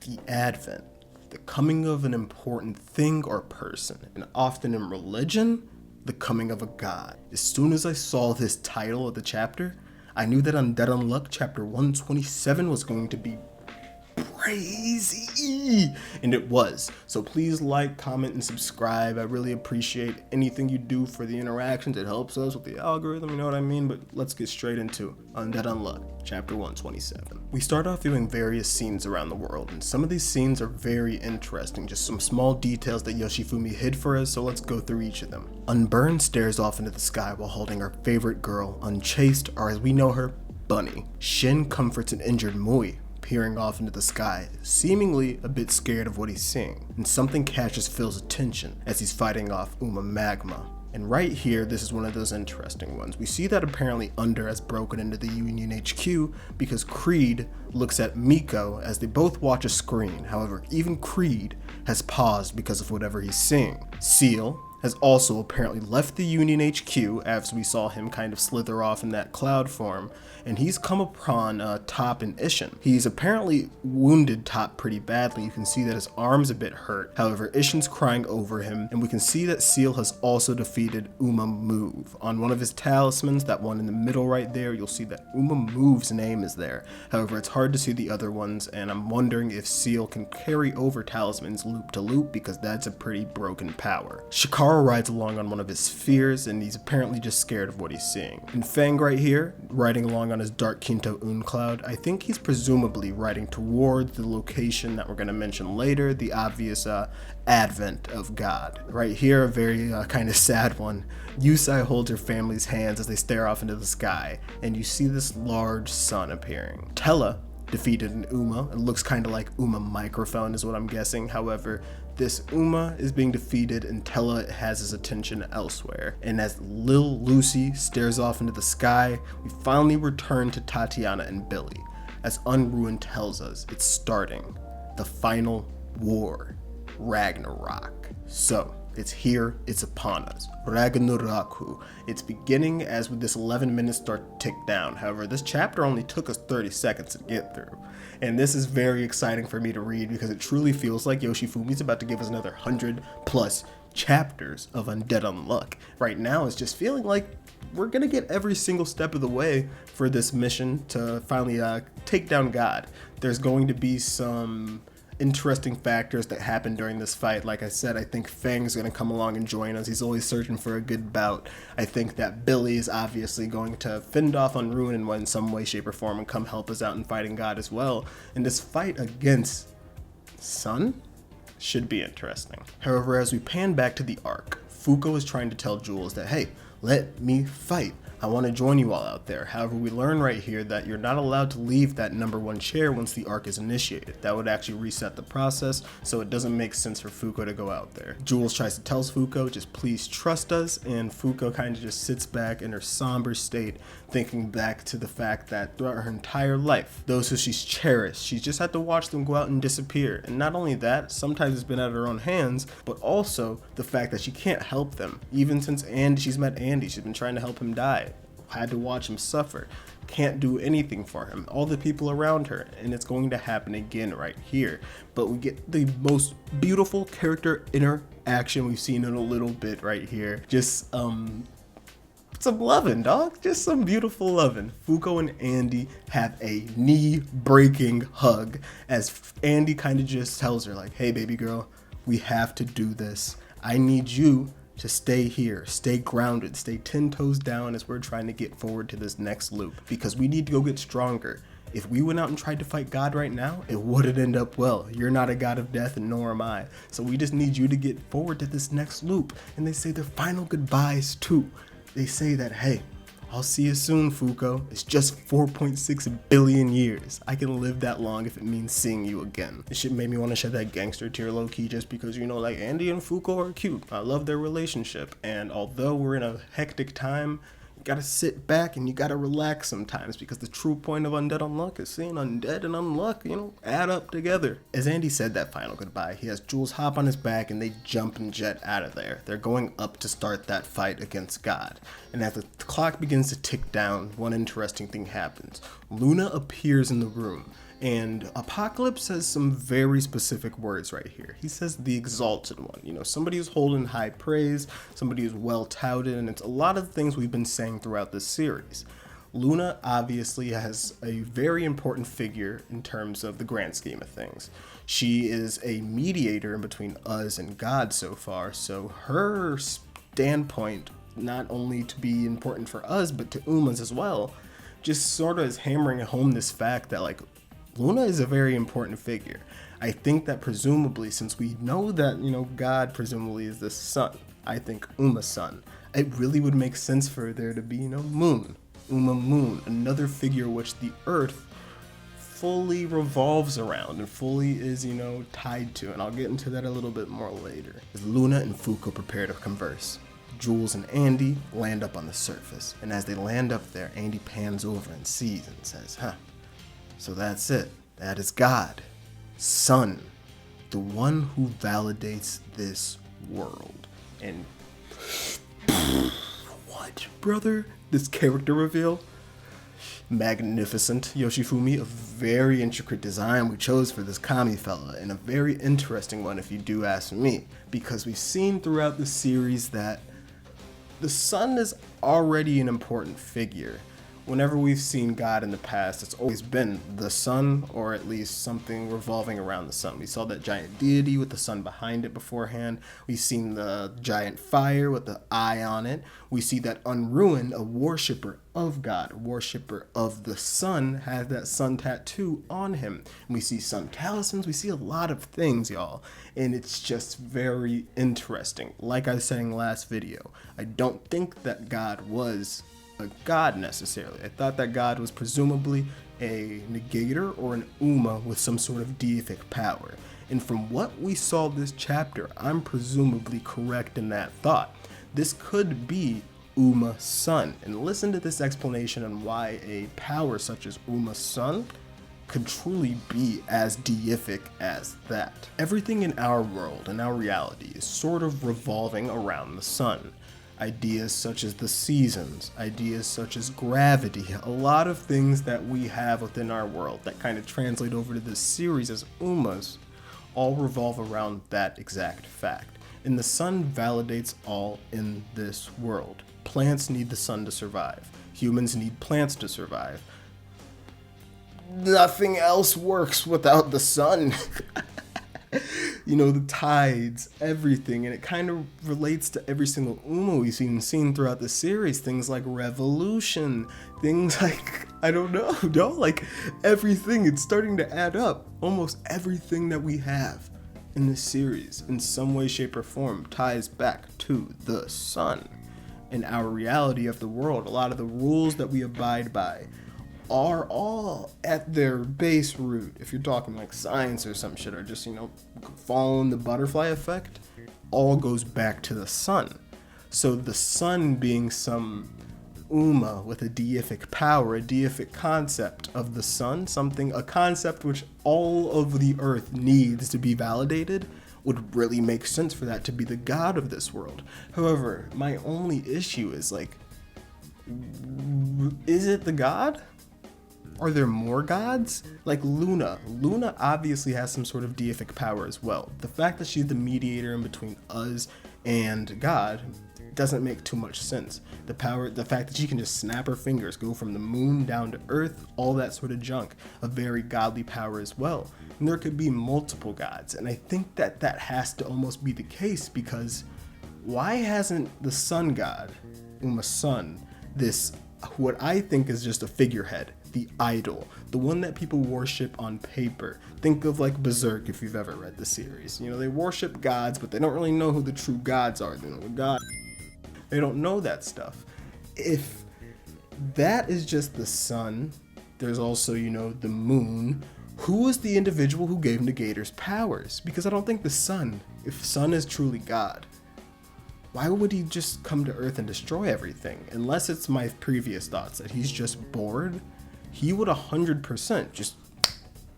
The advent, the coming of an important thing or person, and often in religion, the coming of a god. As soon as I saw this title of the chapter, I knew that Undead Unluck chapter 127 was going to be crazy, and it was. So please like, comment, and subscribe. I really appreciate anything you do for the interactions. It helps us with the algorithm, you know what I mean? But let's get straight into Undead Unluck chapter 127. We start off viewing various scenes around the world, and some of these scenes are very interesting, just some small details that Yoshifumi hid for us, so let's go through each of them. Unburned stares off into the sky while holding our favorite girl, Unchaste, or as we know her, Bunny. Shin comforts an injured Mui, peering off into the sky, seemingly a bit scared of what he's seeing, and something catches Phil's attention as he's fighting off Uma Magma. And right here, this is one of those interesting ones. We see that apparently Under has broken into the Union HQ because Creed looks at Miko as they both watch a screen. However, even Creed has paused because of whatever he's seeing. Seal has also apparently left the Union HQ as we saw him kind of slither off in that cloud form, and he's come upon Top and Ishin. He's apparently wounded Top pretty badly. You can see that his arm's a bit hurt. However, Ishin's crying over him, and we can see that Seal has also defeated Uma Move. On one of his talismans, that one in the middle right there, you'll see that Uma Move's name is there. However, it's hard to see the other ones, and I'm wondering if Seal can carry over talismans loop to loop because that's a pretty broken power. Shikara rides along on one of his spheres, and he's apparently just scared of what he's seeing. And Fang right here, riding along on his Dark Kinto Un Cloud, I think he's presumably riding toward the location that we're going to mention later, the obvious advent of God. Right here, a very kind of sad one. Yusai holds her family's hands as they stare off into the sky, and you see this large sun appearing. Tella defeated an Uma. It looks kind of like Uma Microphone is what I'm guessing. However, this Uma is being defeated and Tella has his attention elsewhere. And as Lil Lucy stares off into the sky, we finally return to Tatiana and Billy. As Unruined tells us, it's starting. The final war. Ragnarok. So, it's here, it's upon us. Ragnarok. It's beginning as with this 11 minutes start to tick down. However, this chapter only took us 30 seconds to get through. And this is very exciting for me to read because it truly feels like Yoshifumi's about to give us another 100+ chapters of Undead Unluck. Right now, it's just feeling like we're gonna get every single step of the way for this mission to finally take down God. There's going to be some interesting factors that happen during this fight. Like I said, I think Fang's going to come along and join us. He's always searching for a good bout. I think that Billy is obviously going to fend off Unruined in some way, shape, or form and come help us out in fighting God as well. And this fight against Sun should be interesting. However, as we pan back to the arc, Fuko is trying to tell Jules that, hey, let me fight. I want to join you all out there. However, we learn right here that you're not allowed to leave that #1 chair once the arc is initiated. That would actually reset the process, so it doesn't make sense for Fuko to go out there. Jules tries to tell Fuko, just please trust us, and Fuko kind of just sits back in her somber state, thinking back to the fact that throughout her entire life, those who she's cherished, she's just had to watch them go out and disappear. And not only that, sometimes it's been out of her own hands, but also the fact that she can't help them. Even since she's met Andy, she's been trying to help him die. Had to watch him suffer, can't do anything for him, all the people around her, and it's going to happen again right here. But we get the most beautiful character interaction we've seen in a little bit right here. Just some loving, dog, just some beautiful loving. Fuko and Andy have a knee-breaking hug as Andy kind of just tells her like, hey baby girl, we have to do this. I need you to stay here, stay grounded, stay 10 toes down as we're trying to get forward to this next loop, because we need to go get stronger. If we went out and tried to fight God right now, it wouldn't end up well. You're not a god of death and nor am I. So we just need you to get forward to this next loop. And they say their final goodbyes too. They say that, hey, I'll see you soon, Fuko. It's just 4.6 billion years. I can live that long if it means seeing you again. This shit made me want to shed that gangster tear low-key just because, you know, like Andy and Fuko are cute. I love their relationship. And although we're in a hectic time, you gotta sit back and you gotta relax sometimes, because the true point of Undead Unluck is seeing Undead and Unluck, you know, add up together. As Andy said that final goodbye, he has Jules hop on his back and they jump and jet out of there. They're going up to start that fight against God. And as the clock begins to tick down, one interesting thing happens. Luna appears in the room. And Apocalypse says some very specific words right here. He says the exalted one, somebody who's holding high praise, somebody who's well touted, and it's a lot of things we've been saying throughout this series. Luna obviously has a very important figure in terms of the grand scheme of things. She is a mediator in between us and God so far, so her standpoint, not only to be important for us, but to Uma's as well, just sort of is hammering home this fact that, like, Luna is a very important figure. I think that presumably, since we know that, God presumably is the sun, I think Uma's son, it really would make sense for there to be, Moon. Uma Moon, another figure which the Earth fully revolves around and fully is, tied to, and I'll get into that a little bit more later. As Luna and Fuko prepare to converse, Jules and Andy land up on the surface, and as they land up there, Andy pans over and sees and says, so that's it. That is God, Sun, the one who validates this world. And what, brother? This character reveal? Magnificent. Yoshifumi, a very intricate design we chose for this kami fella, and a very interesting one if you do ask me, because we've seen throughout the series that the sun is already an important figure. Whenever we've seen God in the past, it's always been the sun, or at least something revolving around the sun. We saw that giant deity with the sun behind it beforehand. We've seen the giant fire with the eye on it. We see that Unruin, a worshipper of God, a worshipper of the sun, has that sun tattoo on him. And we see sun talismans. We see a lot of things, y'all. And it's just very interesting. Like I was saying last video, I don't think that God was a god necessarily. I thought that God was presumably a negator or an Uma with some sort of deific power. And from what we saw this chapter, I'm presumably correct in that thought. This could be Uma's son. And listen to this explanation on why a power such as Uma's son could truly be as deific as that. Everything in our world and our reality is sort of revolving around the sun. Ideas such as the seasons, ideas such as gravity, a lot of things that we have within our world that kind of translate over to this series as Umas, all revolve around that exact fact. And the sun validates all in this world. Plants need the sun to survive. Humans need plants to survive. Nothing else works without the sun. The tides, everything, and it kind of relates to every single Uma we've seen throughout the series. Things like revolution, things like, I don't know, like everything, it's starting to add up. Almost everything that we have in this series, in some way, shape, or form, ties back to the sun and our reality of the world. A lot of the rules that we abide by are all at their base root, if you're talking like science or some shit, or just, following the butterfly effect, all goes back to the sun. So the sun being some Uma with a deific power, a deific concept of the sun, a concept which all of the earth needs to be validated, would really make sense for that to be the god of this world. However, my only issue is, like, is it the god? Are there more gods? Like Luna. Luna obviously has some sort of deific power as well. The fact that she's the mediator in between us and God doesn't make too much sense. The fact that she can just snap her fingers, go from the moon down to earth, all that sort of junk, a very godly power as well. And there could be multiple gods, and I think that has to almost be the case, because why hasn't the sun god, Uma's son, this, what I think is just a figurehead, the idol, the one that people worship on paper. Think of like Berserk if you've ever read the series. They worship gods, but they don't really know who the true gods are. They know the god. They don't know that stuff. If that is just the sun, there's also, the moon. Who is the individual who gave Negators powers? Because I don't think the sun, if sun is truly God, why would he just come to Earth and destroy everything? Unless it's my previous thoughts that he's just bored. He would 100% just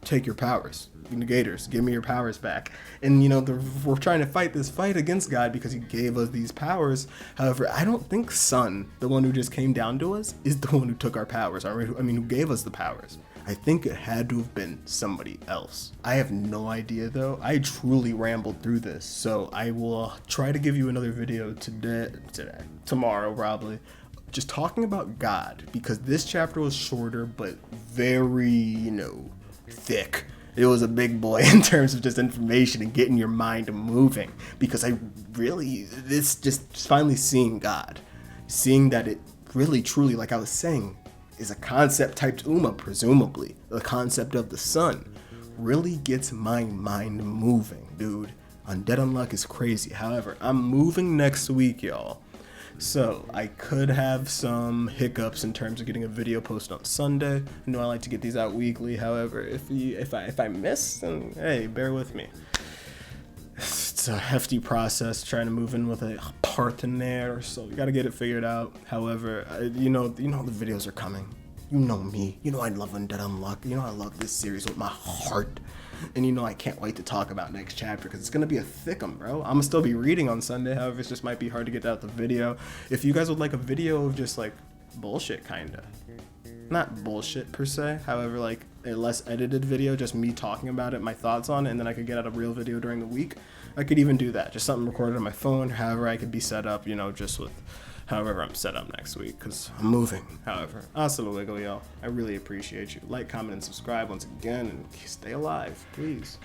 take your powers. Negators, give me your powers back. And we're trying to fight this fight against God because he gave us these powers. However, I don't think Sun, the one who just came down to us, is the one who took our powers. Who gave us the powers. I think it had to have been somebody else. I have no idea though. I truly rambled through this, so I will try to give you another video tomorrow probably, just talking about God, because this chapter was shorter but very, thick. It was a big boy in terms of just information and getting your mind moving, because this just finally seeing God, seeing that it really truly, like I was saying, is a concept typed Uma, presumably the concept of the sun, really gets my mind moving, dude. Undead Unluck is crazy. However, I'm moving next week, y'all. So I could have some hiccups in terms of getting a video posted on Sunday. I know I like to get these out weekly. However, if I miss, then hey, bear with me. It's a hefty process trying to move in with a partner, so you gotta get it figured out. However, the videos are coming. You know me. You know I love Undead Unluck. You know I love this series with my heart. And I can't wait to talk about next chapter, because it's gonna be a thickum, bro. I'm gonna still be reading on Sunday. However, it just might be hard to get out the video. If you guys would like a video of just like bullshit, kinda. Not bullshit per se, however, like a less edited video, just me talking about it, my thoughts on it, and then I could get out a real video during the week. I could even do that, just something recorded on my phone, however I could be set up, just with however I'm set up next week, because I'm moving. However, hasta luego, y'all. I really appreciate you. Like, comment, and subscribe once again, and stay alive, please.